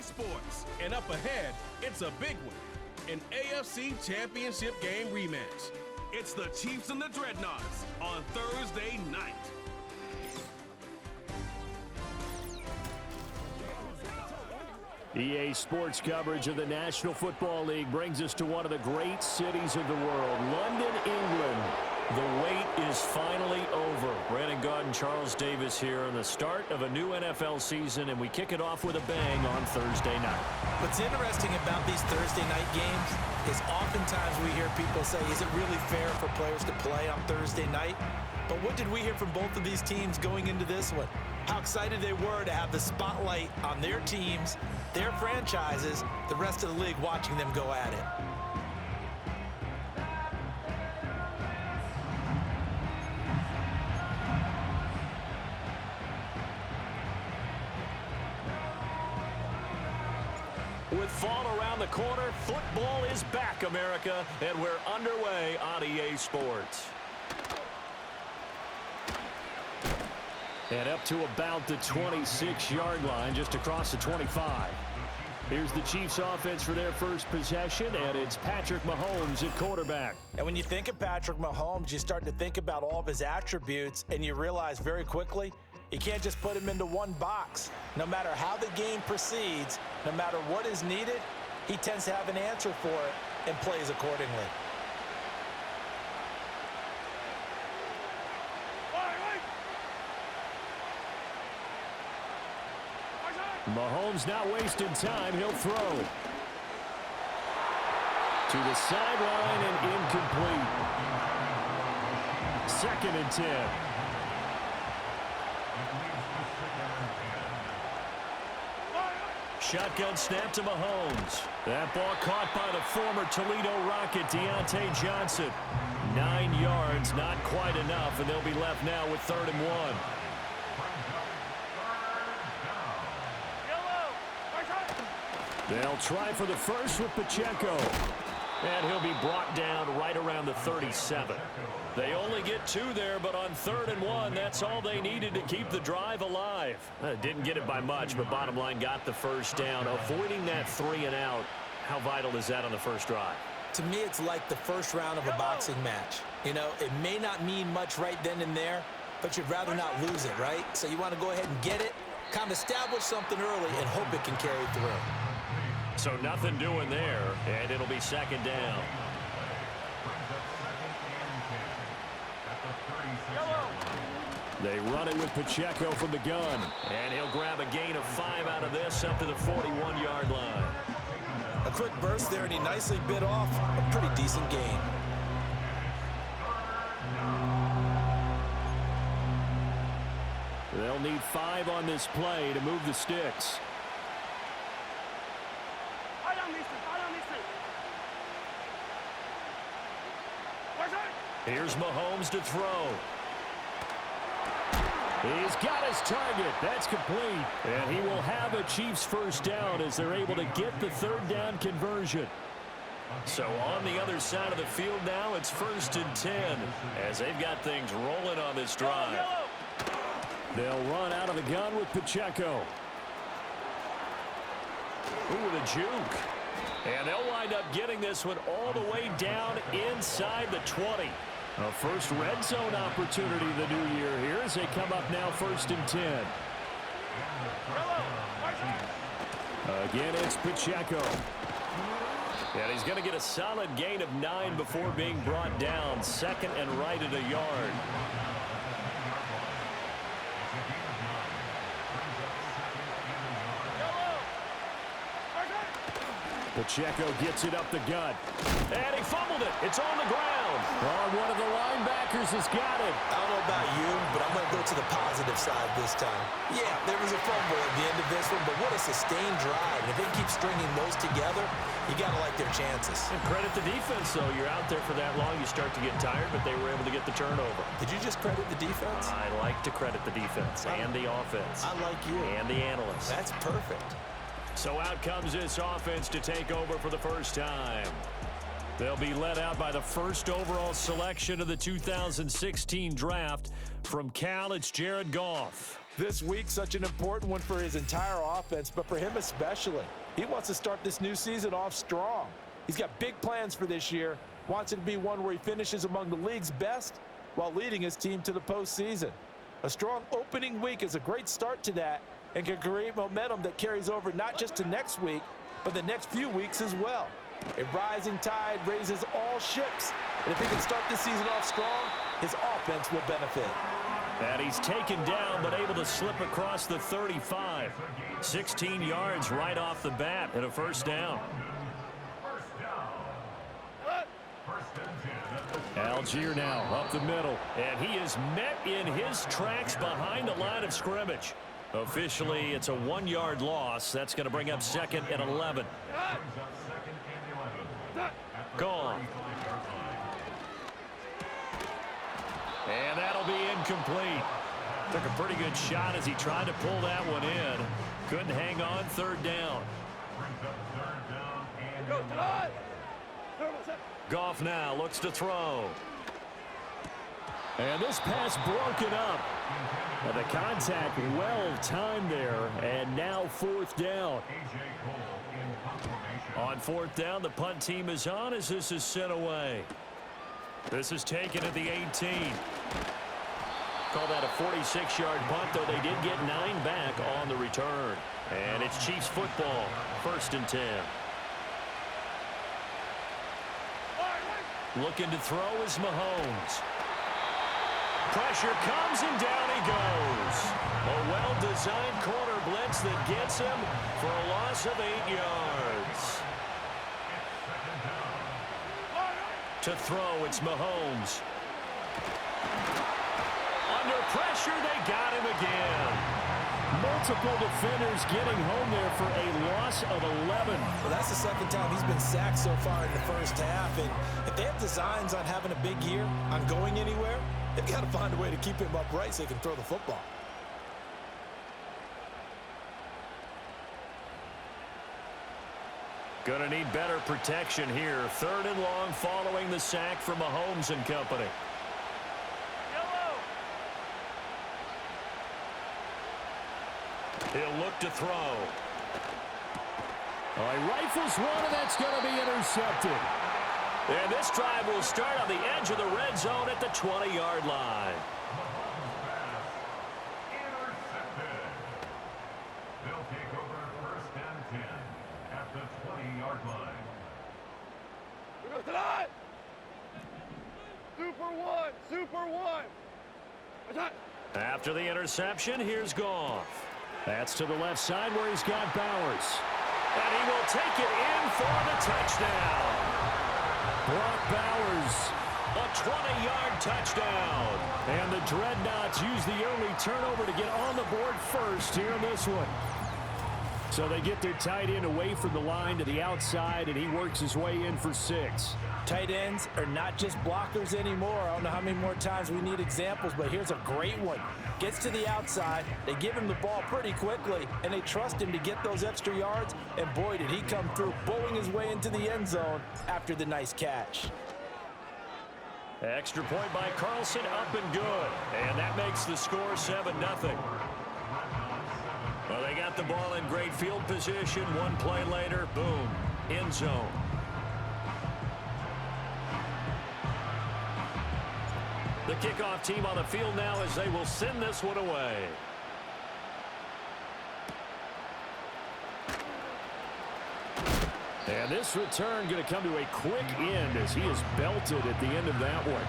Sports. And up ahead, it's a big one. An AFC Championship game rematch. It's the Chiefs and the Dreadnoughts on Thursday night. EA Sports coverage of the National Football League brings us to one of the great cities of the world, London, England. The wait is finally over. Brandon Gaud and Charles Davis here on the start of a new NFL season, and we kick it off with a bang on Thursday night. What's interesting about these Thursday night games is oftentimes we hear people say, is it really fair for players to play on Thursday night? But what did we hear from both of these teams going into this one? How excited they were to have the spotlight on their teams, their franchises, the rest of the league watching them go at it. With fall around the corner, football is back, America, and we're underway on EA Sports. And up to about the 26-yard line, just across the 25. Here's the Chiefs offense for their first possession, and it's Patrick Mahomes at quarterback. And when you think of Patrick Mahomes, you start to think about all of his attributes, and you realize very quickly, you can't just put him into one box. No matter how the game proceeds, no matter what is needed, he tends to have an answer for it and plays accordingly. Mahomes not wasting time. He'll throw. To the sideline and incomplete. 2nd and 10. Shotgun snap to Mahomes. That ball caught by the former Toledo Rocket, Deontay Johnson. 9 yards, not quite enough, and they'll be left now with 3rd and 1. They'll try for the first with Pacheco. And he'll be brought down right around the 37. They only get 2 there, but on 3rd and 1, that's all they needed to keep the drive alive. Didn't get it by much, but bottom line got the first down. Avoiding that 3 and out, how vital is that on the first drive? To me, it's like the first round of a boxing match. You know, it may not mean much right then and there, but you'd rather not lose it, right? So you want to go ahead and get it, kind of establish something early, and hope it can carry through. So nothing doing there, and it'll be 2nd down. They run it with Pacheco from the gun, and he'll grab a gain of 5 out of this up to the 41-yard line. A quick burst there, and he nicely bit off a pretty decent gain. They'll need 5 on this play to move the sticks. Here's Mahomes to throw. He's got his target. That's complete. And he will have a Chiefs first down as they're able to get the 3rd down conversion. So on the other side of the field now, it's 1st and 10 as they've got things rolling on this drive. They'll run out of the gun with Pacheco. Ooh, with a juke. And they'll wind up getting this one all the way down inside the 20. A first red zone opportunity the new year here as they come up now 1st and 10. Again, it's Pacheco. And he's going to get a solid gain of 9 before being brought down. 2nd and right at a yard. Pacheco gets it up the gut. And he fumbled it. It's on the ground. Oh, one of the linebackers has got it. I don't know about you, but I'm going to go to the positive side this time. Yeah, there was a fumble at the end of this one, but what a sustained drive. And if they keep stringing those together, you got to like their chances. And credit the defense, though. You're out there for that long, you start to get tired, but they were able to get the turnover. Did you just credit the defense? I like to credit the defense and the offense. I like you. And the analysts. That's perfect. So out comes this offense to take over for the first time. They'll be led out by the first overall selection of the 2016 draft. From Cal, it's Jared Goff. This week, such an important one for his entire offense, but for him especially. He wants to start this new season off strong. He's got big plans for this year, wants it to be one where he finishes among the league's best while leading his team to the postseason. A strong opening week is a great start to that and can create momentum that carries over not just to next week, but the next few weeks as well. A rising tide raises all ships, and if he can start this season off strong, his offense will benefit. And he's taken down, but able to slip across the 35. 16 yards right off the bat and a first down. Algier now up the middle, and he is met in his tracks behind the line of scrimmage. Officially, it's a 1-yard loss. That's going to bring up 2nd and 11. Gone. And that'll be incomplete. Took a pretty good shot as he tried to pull that one in. Couldn't hang on, 3rd down. Goff now looks to throw. And this pass broken up. And the contact well timed there, and now 4th down. On 4th down, the punt team is on as this is sent away. This is taken at the 18. Call that a 46-yard punt, though they did get 9 back on the return. And it's Chiefs football, 1st and 10. Looking to throw is Mahomes. Pressure comes and down he goes. A well-designed corner blitz that gets him for a loss of 8 yards. To throw, it's Mahomes. Under pressure, they got him again. Multiple defenders getting home there for a loss of 11. Well, that's the 2nd time he's been sacked so far in the first half. And if they have designs on having a big year, on going anywhere, they've got to find a way to keep him upright so they can throw the football. Going to need better protection here. 3rd and long following the sack from Mahomes and company. He'll look to throw. He rifles one, and that's going to be intercepted. And this drive will start on the edge of the red zone at the 20-yard line. They'll take over 1st and 10 at the 20-yard line. Super one. After the interception, here's Goff. That's to the left side where he's got Bowers. And he will take it in for the touchdown. Brock Bowers, a 20-yard touchdown. And the Dreadnoughts use the early turnover to get on the board first here in this one. So they get their tight end away from the line to the outside, and he works his way in for 6. Tight ends are not just blockers anymore. I don't know how many more times we need examples, but here's a great one. Gets to the outside, they give him the ball pretty quickly, and they trust him to get those extra yards, and boy, did he come through, bowling his way into the end zone after the nice catch. Extra point by Carlson, up and good. And that makes the score 7-0. Well, they got the ball in great field position. One play later, boom, end zone. The kickoff team on the field now as they will send this one away. And this return going to come to a quick end as he is belted at the end of that one.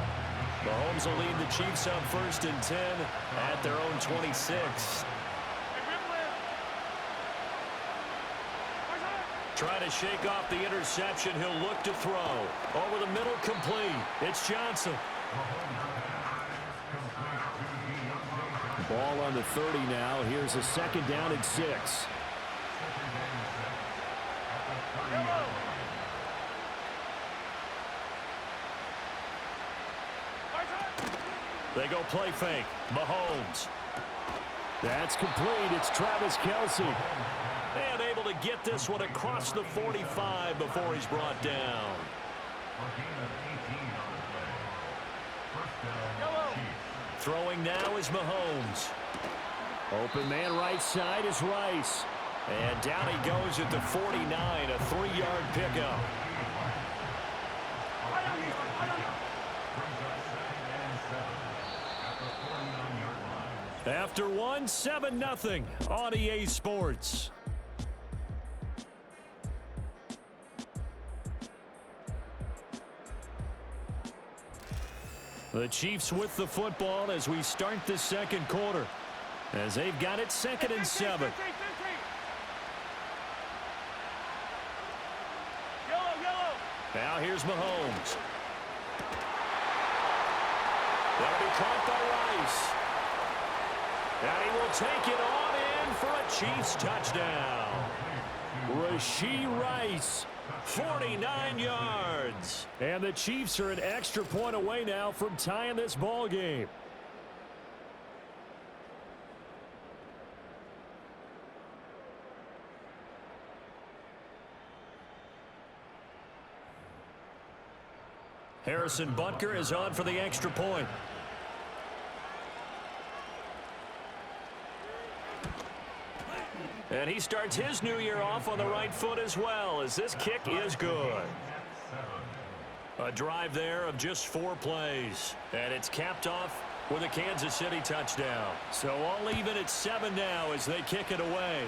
Mahomes will lead the Chiefs up 1st and 10 at their own 26. Trying to shake off the interception. He'll look to throw. Over the middle, complete. It's Johnson. Ball on the 30 now. Here's a 2nd down and 6. They go play fake. Mahomes. That's complete. It's Travis Kelce. And able to get this one across the 45 before he's brought down. Throwing now is Mahomes. Open man right side is Rice. And down he goes at the 49, a 3-yard pickup. After one, 7-0 on EA Sports. The Chiefs with the football as we start the second quarter, as they've got it 2nd and 7. Now here's Mahomes. That'll be caught by Rice. And he will take it on in for a Chiefs touchdown. Rashee Rice, 49 yards. And the Chiefs are an extra point away now from tying this ball game. Harrison Butker is on for the extra point. And he starts his new year off on the right foot as well, as this kick is good. A drive there of just 4 plays. And it's capped off with a Kansas City touchdown. So all even at 7 now as they kick it away.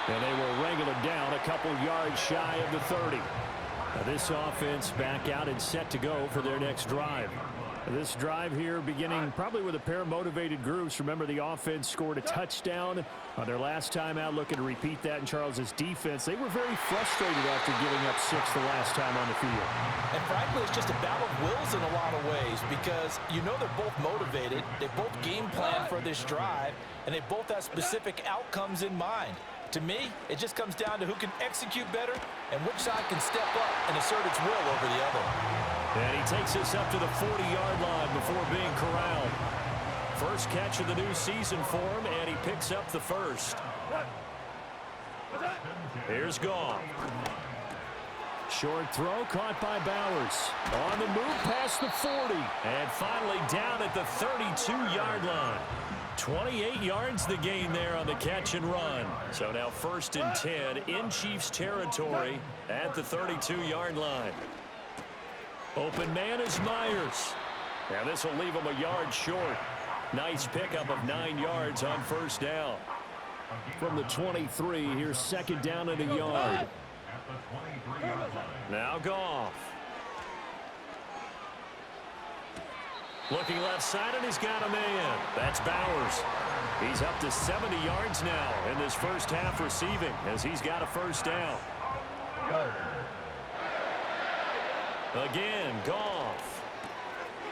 And they will wrangle it down a couple yards shy of the 30. Now this offense back out and set to go for their next drive. This drive here beginning probably with a pair of motivated groups. Remember, the offense scored a touchdown on their last time out, looking to repeat that in Charles's defense. They were very frustrated after giving up 6 the last time on the field. And frankly, it's just a battle of wills in a lot of ways, because you know they're both motivated, they both game plan for this drive, and they both have specific outcomes in mind. To me, it just comes down to who can execute better and which side can step up and assert its will over the other. And he takes us up to the 40-yard line before being corralled. First catch of the new season for him, and he picks up the first. Here's Goff. Short throw caught by Bowers. On the move past the 40. And finally down at the 32-yard line. 28 yards the gain there on the catch and run. So now 1st and 10 in Chiefs territory at the 32-yard line. Open man is Myers. Now this will leave him a yard short. Nice pickup of 9 yards on 1st down. From the 23, here's 2nd down and a yard. Now Goff. Looking left side, and he's got a man. That's Bowers. He's up to 70 yards now in this first half receiving, as he's got a 1st down. Again, Goff.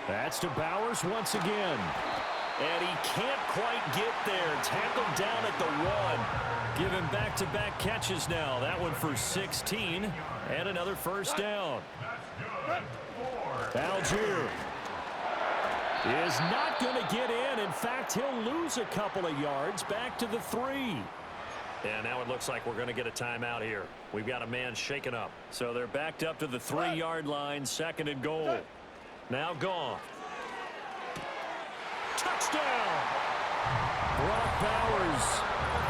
That's to Bowers once again. And he can't quite get there. Tackled down at the 1. Given back-to-back catches now. That one for 16. And another 1st down. Algier is not going to get in. In fact, he'll lose a couple of yards back to the 3. And now it looks like we're going to get a timeout here. We've got a man shaken up. So they're backed up to the 3-yard line, 2nd and goal. Now Goff. Touchdown! Brock Bowers.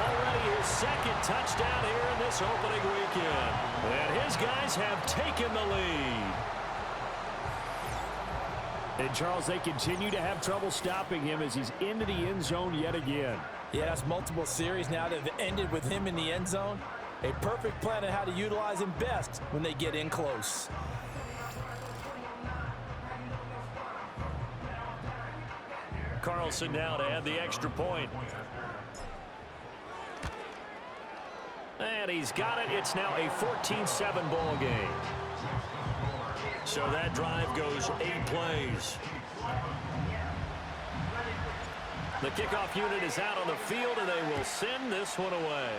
Already his 2nd touchdown here in this opening weekend. And his guys have taken the lead. And, Charles, they continue to have trouble stopping him as he's into the end zone yet again. Yeah, that's multiple series now that have ended with him in the end zone. A perfect plan on how to utilize him best when they get in close. Carlson now to add the extra point. And he's got it. It's now a 14-7 ball game. So that drive goes 8 plays. The kickoff unit is out on the field, and they will send this one away.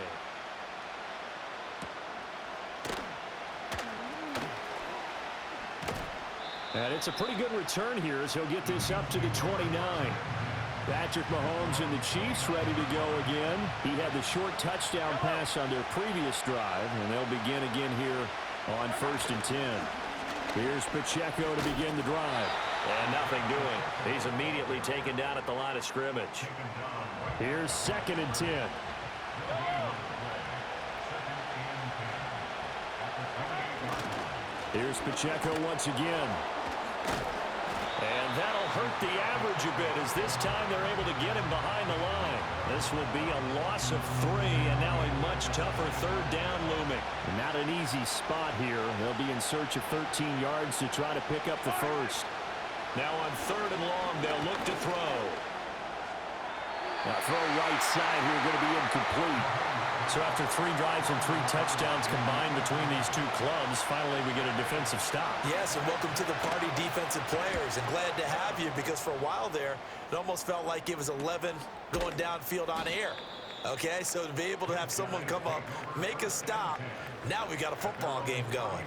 And it's a pretty good return here as he'll get this up to the 29. Patrick Mahomes and the Chiefs ready to go again. He had the short touchdown pass on their previous drive, and they'll begin again here on 1st and 10. Here's Pacheco to begin the drive. And nothing doing. He's immediately taken down at the line of scrimmage. Here's 2nd and 10. Here's Pacheco once again. And that'll hurt the average a bit as this time they're able to get him behind the line. This will be a loss of 3 and now a much tougher 3rd down looming. Not an easy spot here. They'll be in search of 13 yards to try to pick up the first. Now on 3rd and long, they'll look to throw. Now throw right side here, going to be incomplete. So after 3 drives and 3 touchdowns combined between these two clubs, finally we get a defensive stop. Yes, and welcome to the party, defensive players, and glad to have you because for a while there, it almost felt like it was 11 going downfield on air. Okay, so to be able to have someone come up, make a stop, now we got a football game going.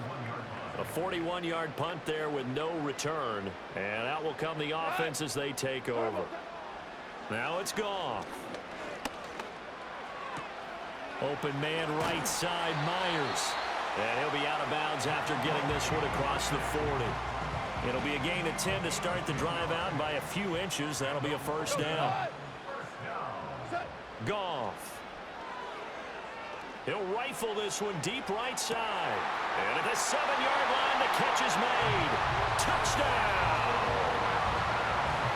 A 41-yard punt there with no return, and out will come the offense as they take over. Now it's Goff. Open man right side, Myers. And he'll be out of bounds after getting this one across the 40. It'll be a gain of 10 to start the drive out, and by a few inches, that'll be a first down. Goff. He'll rifle this one deep right side. And at the 7-yard line, the catch is made. Touchdown!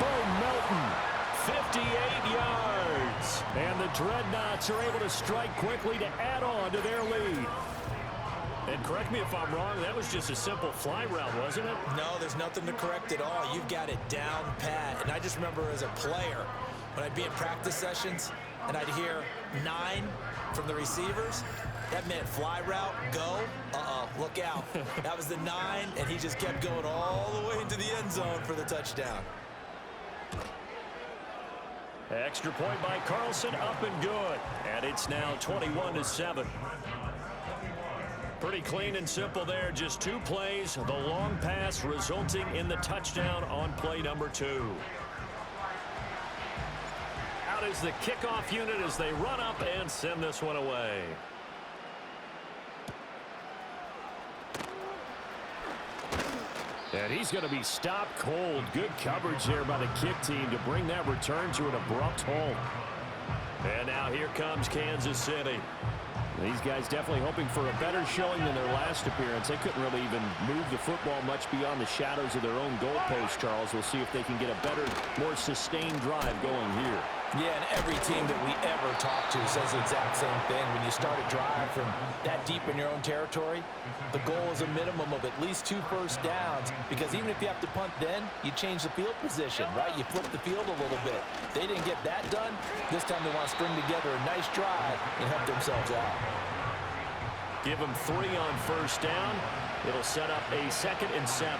Bo Melton. 58 yards. And the Dreadnoughts are able to strike quickly to add on to their lead. And correct me if I'm wrong, that was just a simple fly route, wasn't it? No, there's nothing to correct at all. You've got it down pat. And I just remember as a player, when I'd be in practice sessions, and I'd hear 9 from the receivers, that meant fly route, go, look out. That was the 9, and he just kept going all the way into the end zone for the touchdown. Extra point by Carlson, up and good. And it's now 21-7. Pretty clean and simple there. Just 2 plays. The long pass resulting in the touchdown on play number 2. Out is the kickoff unit as they run up and send this one away. And he's going to be stopped cold. Good coverage there by the kick team to bring that return to an abrupt halt. And now here comes Kansas City. These guys definitely hoping for a better showing than their last appearance. They couldn't really even move the football much beyond the shadows of their own goalpost, Charles. We'll see if they can get a better, more sustained drive going here. Yeah, and every team that we ever talk to says the exact same thing. When you start a drive from that deep in your own territory, the goal is a minimum of at least 2 first downs, because even if you have to punt then, you change the field position, right? You flip the field a little bit. They didn't get that done. This time they want to string together a nice drive and help themselves out. Give them 3 on first down. It'll set up a 2nd and 7.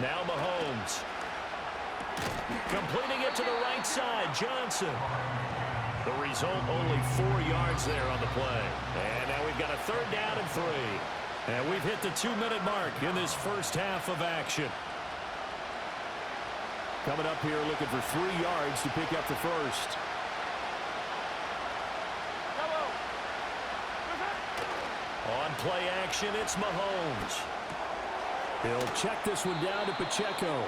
Now Mahomes. Completing it to the right side, Johnson. The result, only 4 yards there on the play. And now we've got a 3rd down and 3. And we've hit the 2-minute mark in this first half of action. Coming up here looking for 3 yards to pick up the first. On play action, it's Mahomes. He'll check this one down to Pacheco.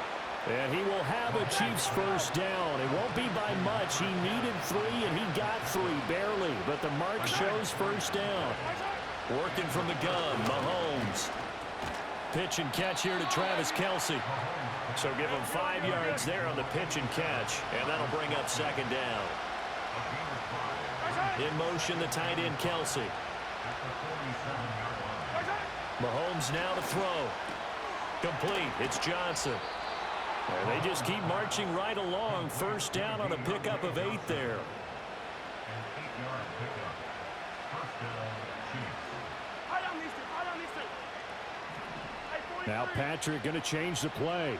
And he will have a Chiefs first down. It won't be by much. He needed 3, and he got 3, barely. But the mark shows first down. Working from the gun, Mahomes. Pitch and catch here to Travis Kelce. So give him 5 yards there on the pitch and catch, and that'll bring up 2nd down. In motion, the tight end, Kelce. Mahomes now to throw. Complete. It's Johnson. And they just keep marching right along. First down on a pickup of 8 there. Now Patrick going to change the play.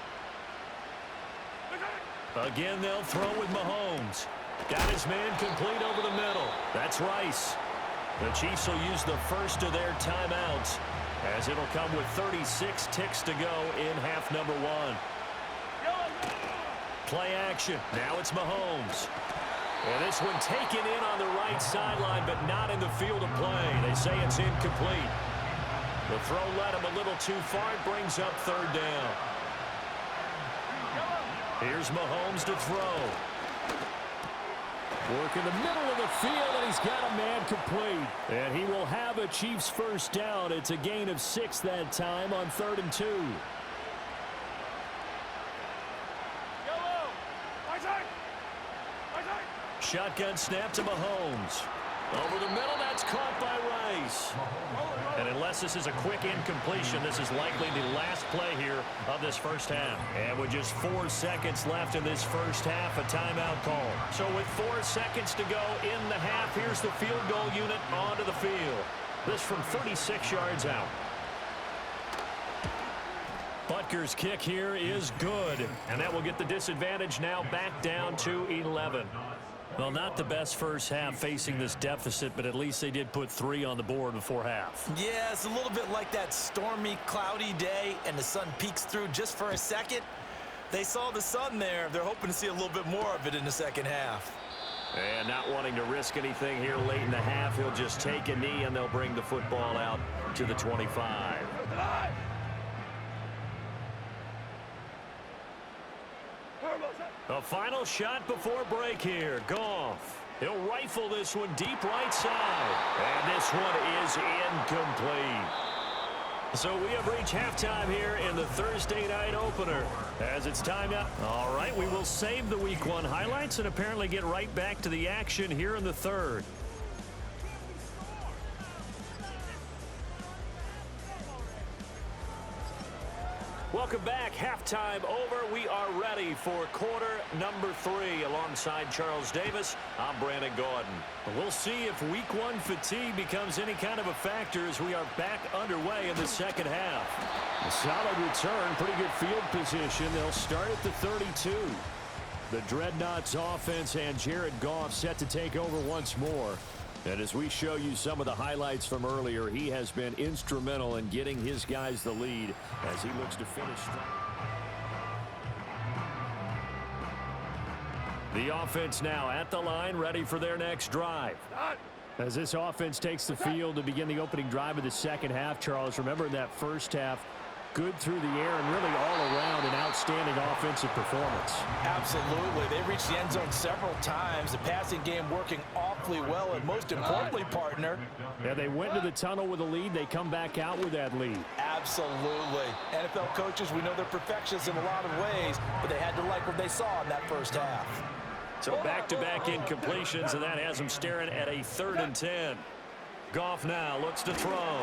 Again, they'll throw with Mahomes. Got his man complete over the middle. That's Rice. The Chiefs will use the first of their timeouts, as it'll come with 36 ticks to go in half number 1. Play action. Now it's Mahomes. And this one taken in on the right sideline, but not in the field of play. They say it's incomplete. The throw led him a little too far. It brings up third down. Here's Mahomes to throw. Work in the middle of the field, and he's got a man complete. And he will have a Chiefs first down. It's a gain of 6 that time on 3rd and 2. Shotgun snap to Mahomes. Over the middle, that's caught by Rice. And unless this is a quick incompletion, this is likely the last play here of this first half. And with just 4 seconds left in this first half, a timeout call. So with 4 seconds to go in the half, here's the field goal unit onto the field. This from 36 yards out. Butker's kick here is good. And that will get the disadvantage now back down to 11. Well, not the best first half facing this deficit, but at least they did put 3 on the board before half. Yeah, it's a little bit like that stormy, cloudy day, and the sun peeks through just for a second. They saw the sun there. They're hoping to see a little bit more of it in the second half. And not wanting to risk anything here late in the half, he'll just take a knee, and they'll bring the football out to the 25. A final shot before break here. Goff. He'll rifle this one deep right side. And this one is incomplete. So we have reached halftime here in the Thursday night opener. As it's time up. All right, we will save the Week 1 highlights and apparently get right back to the action here in the third. Welcome back. Halftime over. We are ready for quarter number 3 alongside Charles Davis. I'm Brandon Gordon. We'll see if Week 1 fatigue becomes any kind of a factor as we are back underway in the second half. A solid return, pretty good field position. They'll start at the 32. The Dreadnoughts offense and Jared Goff set to take over once more. And as we show you some of the highlights from earlier, he has been instrumental in getting his guys the lead as he looks to finish strong. The offense now at the line, ready for their next drive. As this offense takes the field to begin the opening drive of the second half, Charles, remember in that first half, good through the air and really all around an outstanding offensive performance. Absolutely. They reached the end zone several times. The passing game working awfully well, and most importantly, partner. Yeah, they went to the tunnel with a lead. They come back out with that lead. Absolutely. NFL coaches, we know they're perfectionists in a lot of ways, but they had to like what they saw in that first half. So back-to-back incompletions, and that has them staring at a 3rd and 10. Goff now looks to throw.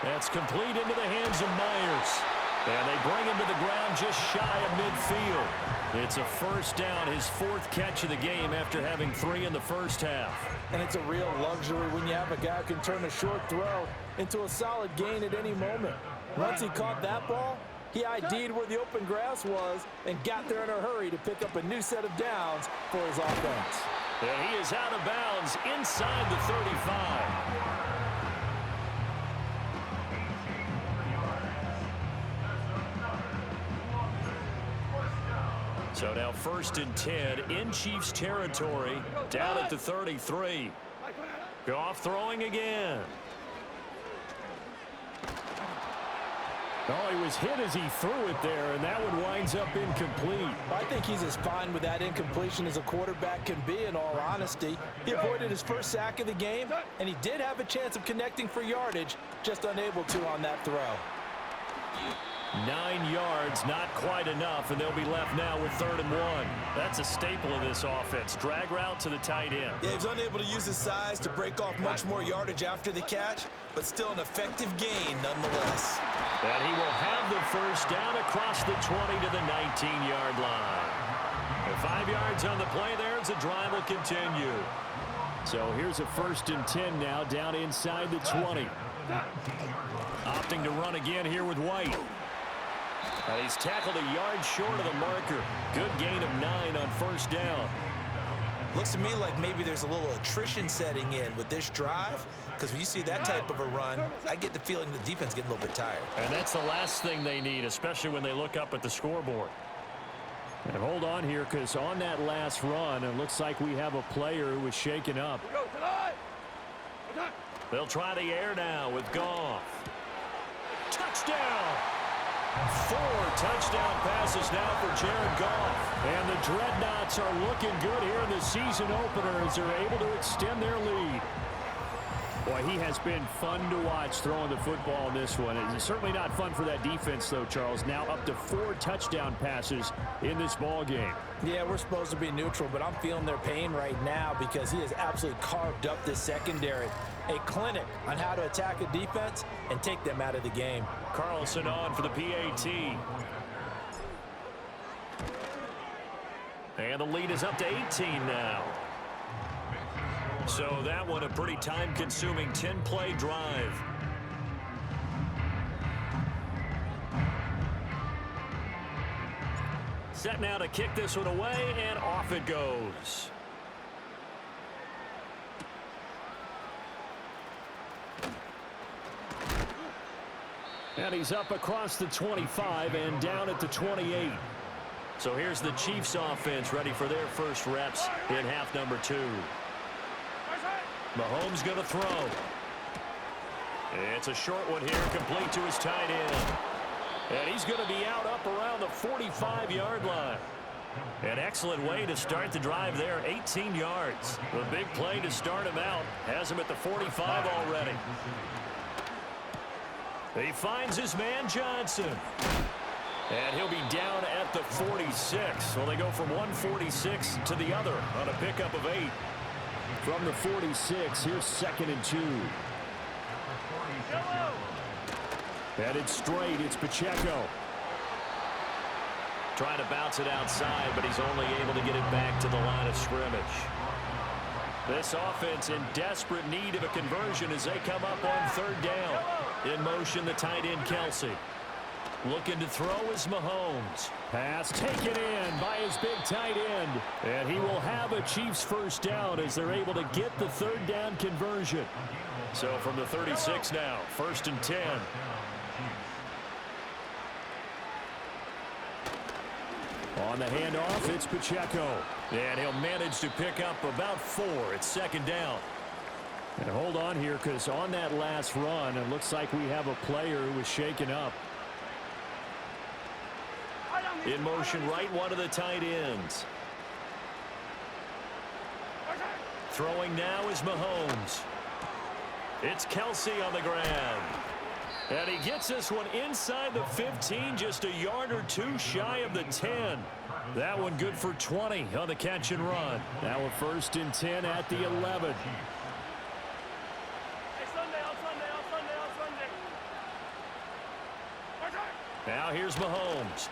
That's complete into the hands of Myers. And they bring him to the ground just shy of midfield. It's a first down, his 4th catch of the game after having 3 in the first half. And it's a real luxury when you have a guy who can turn a short throw into a solid gain at any moment. Once he caught that ball, he ID'd where the open grass was and got there in a hurry to pick up a new set of downs for his offense. And he is out of bounds inside the 35. So now 1st and 10 in Chiefs territory, down at the 33. Goff throwing again. Oh, he was hit as he threw it there, and that one winds up incomplete. I think he's as fine with that incompletion as a quarterback can be, in all honesty. He avoided his first sack of the game, and he did have a chance of connecting for yardage, just unable to on that throw. 9 yards, not quite enough, and they'll be left now with 3rd and 1. That's a staple of this offense. Drag route to the tight end. Yeah, he's unable to use his size to break off much more yardage after the catch, but still an effective gain nonetheless. And he will have the first down across the 20 to the 19-yard line. And 5 yards on the play there as the drive will continue. So here's a 1st and 10 now down inside the 20. Opting to run again here with White. And he's tackled a yard short of the marker. Good gain of 9 on 1st down. Looks to me like maybe there's a little attrition setting in with this drive, because when you see that type of a run, I get the feeling the defense getting a little bit tired. And that's the last thing they need, especially when they look up at the scoreboard. And hold on here, because on that last run, it looks like we have a player who was shaken up. Go tonight. They'll try the air now with Goff. Touchdown! 4 touchdown passes now for Jared Goff. And the Dreadnoughts are looking good here in the season opener as they're able to extend their lead. Boy, he has been fun to watch throwing the football in this one. It's certainly not fun for that defense, though, Charles. Now up to 4 touchdown passes in this ball game. Yeah, we're supposed to be neutral, but I'm feeling their pain right now because he has absolutely carved up this secondary. A clinic on how to attack a defense and take them out of the game. Carlson on for the PAT. And the lead is up to 18 now. So that one a pretty time-consuming 10-play drive. Set now to kick this one away, and off it goes. And he's up across the 25 and down at the 28. So here's the Chiefs offense ready for their first reps in half number 2. Mahomes going to throw. It's a short one here, complete to his tight end. And he's going to be out up around the 45-yard line. An excellent way to start the drive there, 18 yards. The big play to start him out has him at the 45 already. He finds his man Johnson. And he'll be down at the 46. Well, they go from 146 to the other on a pickup of 8. From the 46, here's 2nd and 2. Headed straight, it's Pacheco. Trying to bounce it outside, but he's only able to get it back to the line of scrimmage. This offense in desperate need of a conversion as they come up on 3rd down. In motion, the tight end, Kelsey. Looking to throw is Mahomes. Pass taken in by his big tight end. And he will have a Chiefs first down as they're able to get the 3rd down conversion. So from the 36 now, 1st and 10. On the handoff, it's Pacheco. And he'll manage to pick up about 4. It's 2nd down. And hold on here, because on that last run, it looks like we have a player who was shaken up. In motion, right one of the tight ends. Throwing now is Mahomes. It's Kelsey on the ground. And he gets this one inside the 15, just a yard or 2 shy of the 10. That one good for 20 on the catch and run. Now a 1st and 10 at the 11. Now here's Mahomes.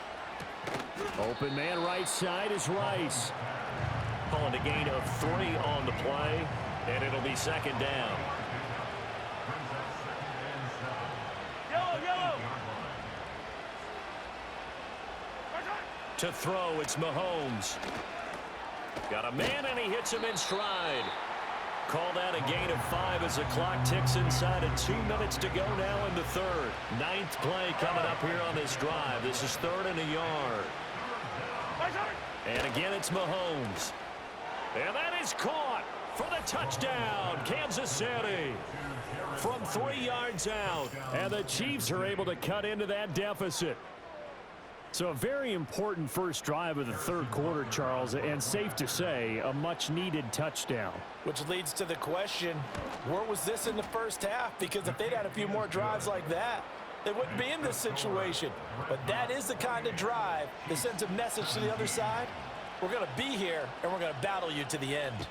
Open man right side is Rice. Calling a gain of 3 on the play, and it'll be 2nd down. To throw, it's Mahomes. Got a man, and he hits him in stride. Call that a gain of 5 as the clock ticks inside of 2 minutes to go now in the 3rd. 9th play coming up here on this drive. This is 3rd and a yard. And again, it's Mahomes. And that is caught for the touchdown, Kansas City. From 3 yards out. And the Chiefs are able to cut into that deficit. So a very important first drive of the 3rd quarter, Charles, and safe to say, a much-needed touchdown. Which leads to the question, where was this in the first half? Because if they'd had a few more drives like that, they wouldn't be in this situation. But that is the kind of drive that sends a message to the other side. We're going to be here, and we're going to battle you to the end.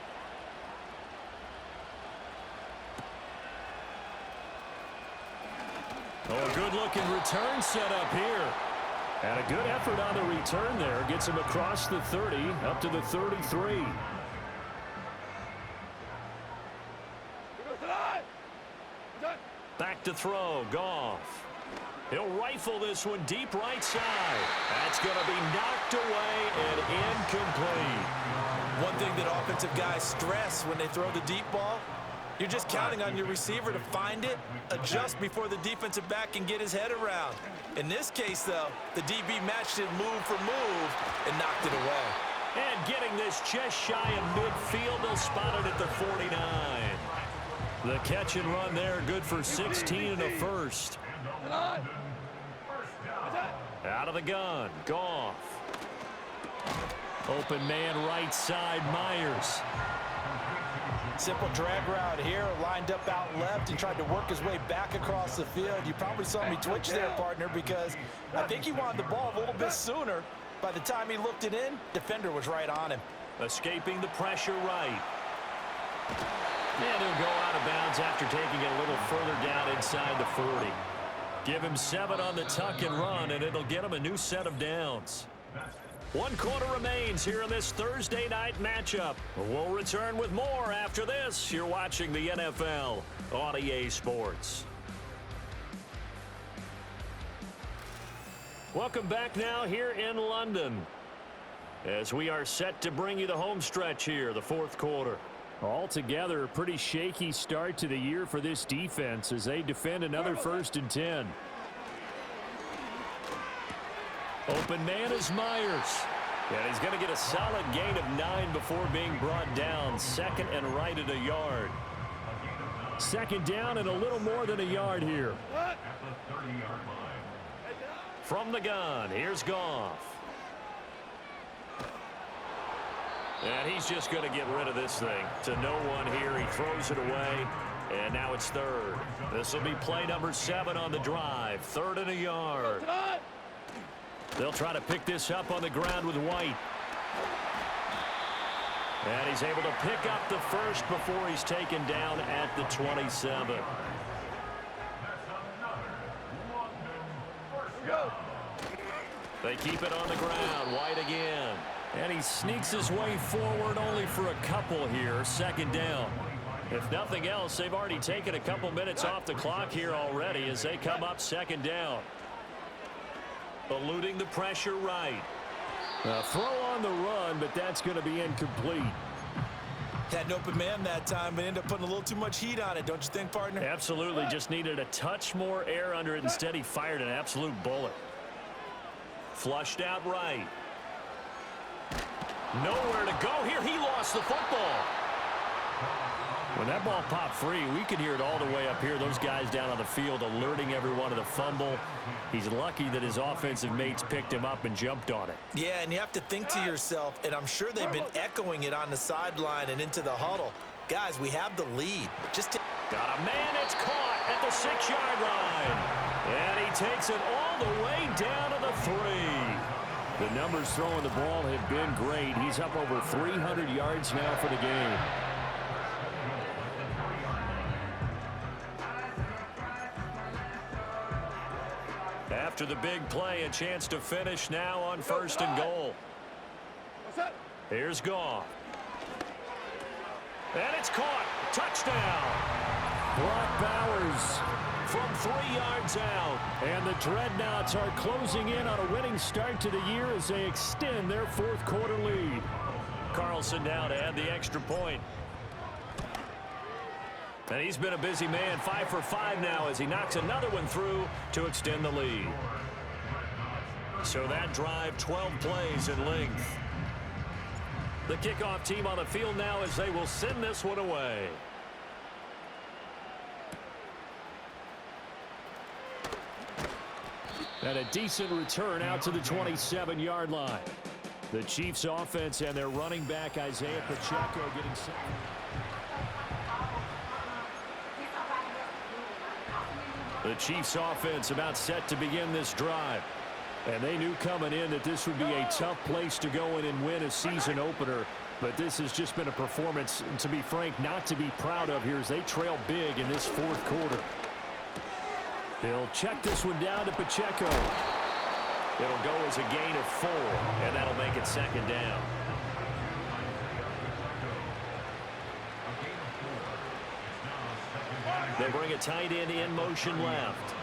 Oh, a good-looking return set up here. And a good effort on the return there. Gets him across the 30, up to the 33. Back to throw, Goff. He'll rifle this one deep right side. That's going to be knocked away and incomplete. One thing that offensive guys stress when they throw the deep ball, You're just counting on your receiver to find it, adjust before the defensive back can get his head around. In this case, though, the DB matched it move for move and knocked it away. And getting this just shy of midfield, they'll spot it at the 49. The catch and run there, good for 16 and a first. Out of the gun, Goff. Open man right side, Myers. Simple drag route here, lined up out left and tried to work his way back across the field. You probably saw me twitch there, partner, because I think he wanted the ball a little bit sooner. By the time he looked it in, defender was right on him. Escaping the pressure right. And he'll go out of bounds after taking it a little further down inside the 40. Give him 7 on the tuck and run, and it'll get him a new set of downs. 1 quarter remains here in this Thursday night matchup. We'll return with more after this. You're watching the NFL on EA Sports. Welcome back now here in London as we are set to bring you the home stretch here, the 4th quarter. Altogether, a pretty shaky start to the year for this defense as they defend another 1st and 10. Open man is Myers. And he's going to get a solid gain of 9 before being brought down. 2nd and right at a yard. 2nd down and a little more than a yard here. From the gun, here's Goff. And he's just going to get rid of this thing to no one here. He throws it away, and now it's 3rd. This will be play number 7 on the drive. 3rd and a yard. They'll try to pick this up on the ground with White. And he's able to pick up the first before he's taken down at the 27. They keep it on the ground. White again. And he sneaks his way forward only for a couple here. 2nd down. If nothing else, they've already taken a couple minutes off the clock here already as they come up 2nd down. Eluding the pressure right. A throw on the run, but that's going to be incomplete. Had an open man that time, but ended up putting a little too much heat on it, don't you think, partner? Absolutely. Just needed a touch more air under it. Instead, he fired an absolute bullet. Flushed out right. Nowhere to go here. He lost the football. When that ball popped free, we could hear it all the way up here. Those guys down on the field alerting everyone of the fumble. He's lucky that his offensive mates picked him up and jumped on it. Yeah, and you have to think to yourself, and I'm sure they've been echoing it on the sideline and into the huddle. Guys, we have the lead. Got a man, it's caught at the 6-yard line. And he takes it all the way down to the 3. The numbers throwing the ball have been great. He's up over 300 yards now for the game. After the big play, a chance to finish now on 1st and goal. Here's Goff. And it's caught. Touchdown. Brock Bowers from 3 yards out. And the Dreadnoughts are closing in on a winning start to the year as they extend their 4th quarter lead. Carlson now to add the extra point. And he's been a busy man, 5 for 5 now as he knocks another one through to extend the lead. So that drive, 12 plays in length. The kickoff team on the field now as they will send this one away. And a decent return out to the 27-yard line. The Chiefs offense and their running back Isaiah Pacheco getting set. The Chiefs offense about set to begin this drive. And they knew coming in that this would be a tough place to go in and win a season opener. But this has just been a performance, to be frank, not to be proud of here as they trail big in this 4th quarter. They'll check this one down to Pacheco. It'll go as a gain of 4, and that'll make it 2nd down. They bring a tight end in motion left.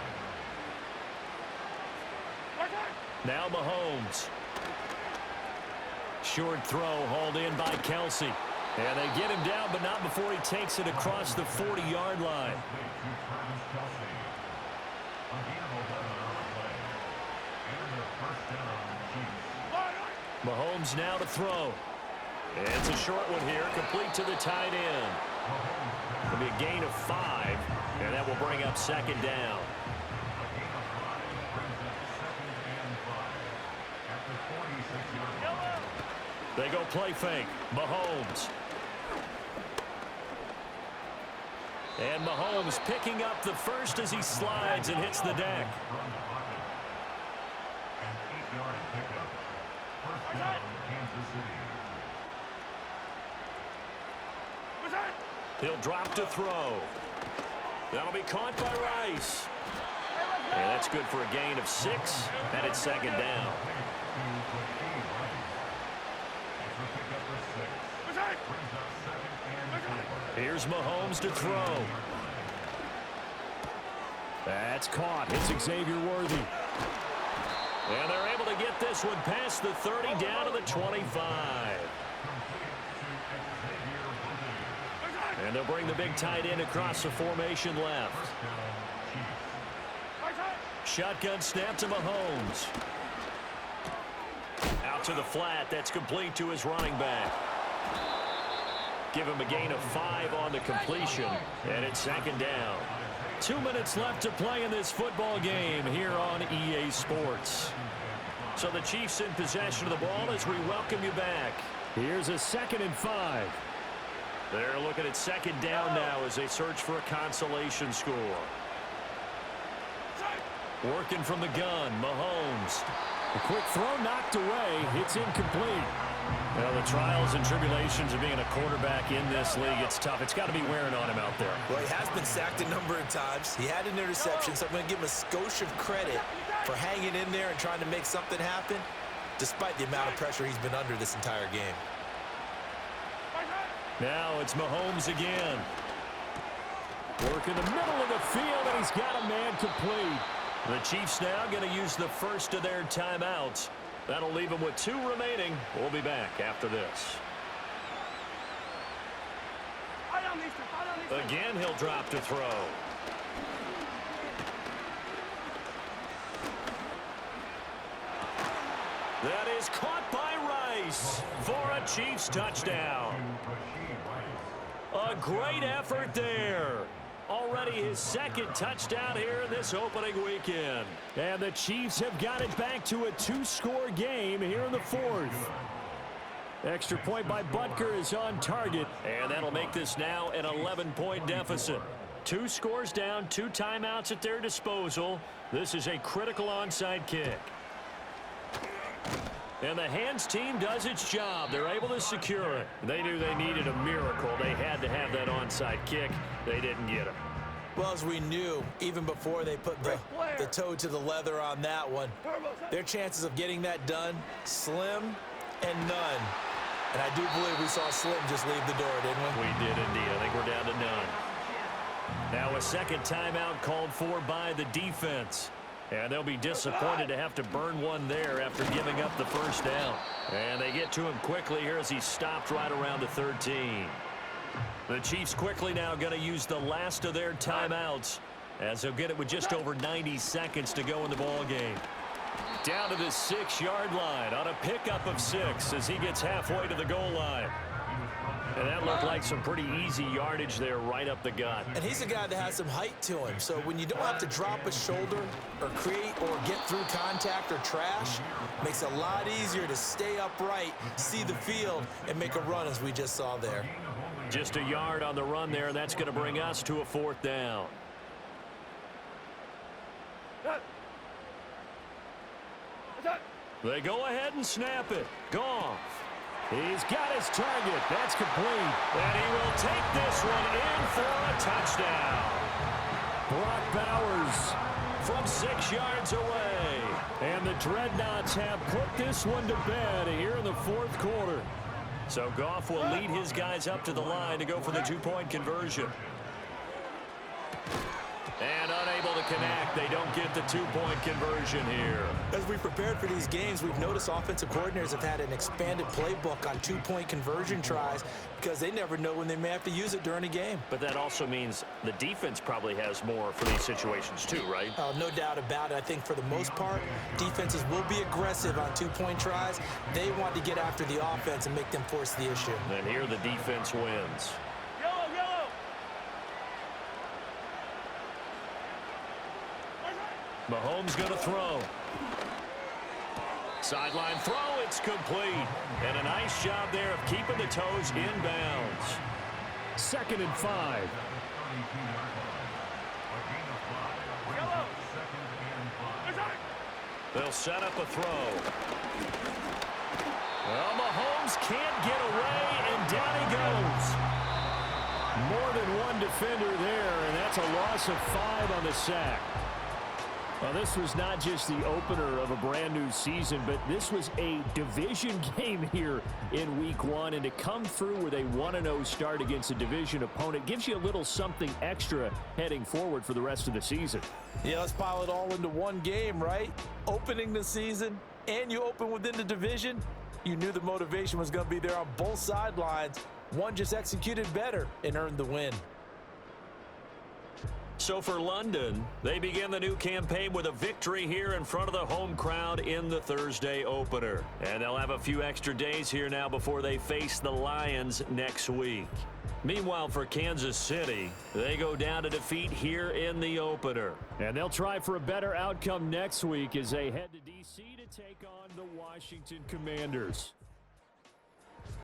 Now Mahomes. Short throw hauled in by Kelsey. And they get him down, but not before he takes it across the 40-yard line. Mahomes now to throw. It's a short one here, complete to the tight end. It'll be a gain of 5, and that will bring up second down. They go play fake. Mahomes. And Mahomes picking up the first as he slides and hits the deck. He'll drop to throw. That'll be caught by Rice. And that's good for a gain of 6, and it's second down. Here's Mahomes to throw. That's caught. It's Xavier Worthy. And they're able to get this one past the 30 down to the 25. And they'll bring the big tight end across the formation left. Shotgun snap to Mahomes. Out to the flat. That's complete to his running back. Give him a gain of 5 on the completion, and it's second down. 2 minutes left to play in this football game here on EA Sports. So the Chiefs in possession of the ball as we welcome you back. Here's a 2nd and 5. They're looking at second down now as they search for a consolation score. Working from the gun, Mahomes. A quick throw knocked away. It's incomplete. Well, the trials and tribulations of being a quarterback in this league, it's tough. It's got to be wearing on him out there. Well, he has been sacked a number of times. He had an interception, so I'm going to give him a skosh of credit for hanging in there and trying to make something happen, despite the amount of pressure he's been under this entire game. Now it's Mahomes again. Work in the middle of the field, and he's got a man complete. The Chiefs now going to use the first of their timeouts. That'll leave them with 2 remaining. We'll be back after this. Again, he'll drop to throw. That is caught by Rice for a Chiefs touchdown. A great effort there. Already his 2nd touchdown here in this opening weekend. And the Chiefs have got it back to a 2-score game here in the 4th. Extra point by Butker is on target. And that'll make this now an 11-point deficit. 2 scores down, 2 timeouts at their disposal. This is a critical onside kick. And the hands team does its job. They're able to secure it. They knew they needed a miracle. They had to have that onside kick. They didn't get it. Well, as we knew, even before they put the toe to the leather on that one, their chances of getting that done, slim and none. And I do believe we saw Slim just leave the door, didn't we? We did indeed. I think we're down to none. Now a 2nd timeout called for by the defense. And they'll be disappointed to have to burn one there after giving up the first down. And they get to him quickly here as he stopped right around the 13. The Chiefs quickly now going to use the last of their timeouts as they'll get it with just over 90 seconds to go in the ball game. Down to the 6-yard line on a pickup of 6 as he gets halfway to the goal line. And that looked like some pretty easy yardage there right up the gut. And he's a guy that has some height to him. So when you don't have to drop a shoulder or create or get through contact or trash, makes it a lot easier to stay upright, see the field, and make a run as we just saw there. Just a yard on the run there, and that's going to bring us to a 4th down. They go ahead and snap it. Goff. He's got his target. That's complete. And he will take this one in for a touchdown. Brock Bowers from 6 yards away. And the Dreadnoughts have put this one to bed here in the 4th quarter. So Goff will lead his guys up to the line to go for the 2-point conversion. And unable to connect. They don't get the two-point conversion here. As we prepared for these games, we've noticed offensive coordinators have had an expanded playbook on two-point conversion tries because they never know when they may have to use it during a game. But that also means the defense probably has more for these situations too, right? No doubt about it. I think for the most part, defenses will be aggressive on two-point tries. They want to get after the offense and make them force the issue. And here the defense wins. Yellow, yellow. Mahomes going to throw. Sideline throw, it's complete. And a nice job there of keeping the toes inbounds. 2nd and 5. Yellow. They'll set up a throw. Well, Mahomes can't get away, and down he goes. More than one defender there, and that's a loss of 5 on the sack. Well, this was not just the opener of a brand new season, but this was a division game here in week 1. And to come through with a 1-0 start against a division opponent gives you a little something extra heading forward for the rest of the season. Yeah, let's pile it all into one game, right? Opening the season, and you open within the division. You knew the motivation was going to be there on both sidelines. One just executed better and earned the win. So for London, they begin the new campaign with a victory here in front of the home crowd in the Thursday opener. And they'll have a few extra days here now before they face the Lions next week. Meanwhile, for Kansas City, they go down to defeat here in the opener. And they'll try for a better outcome next week as they head to D.C. to take on the Washington Commanders.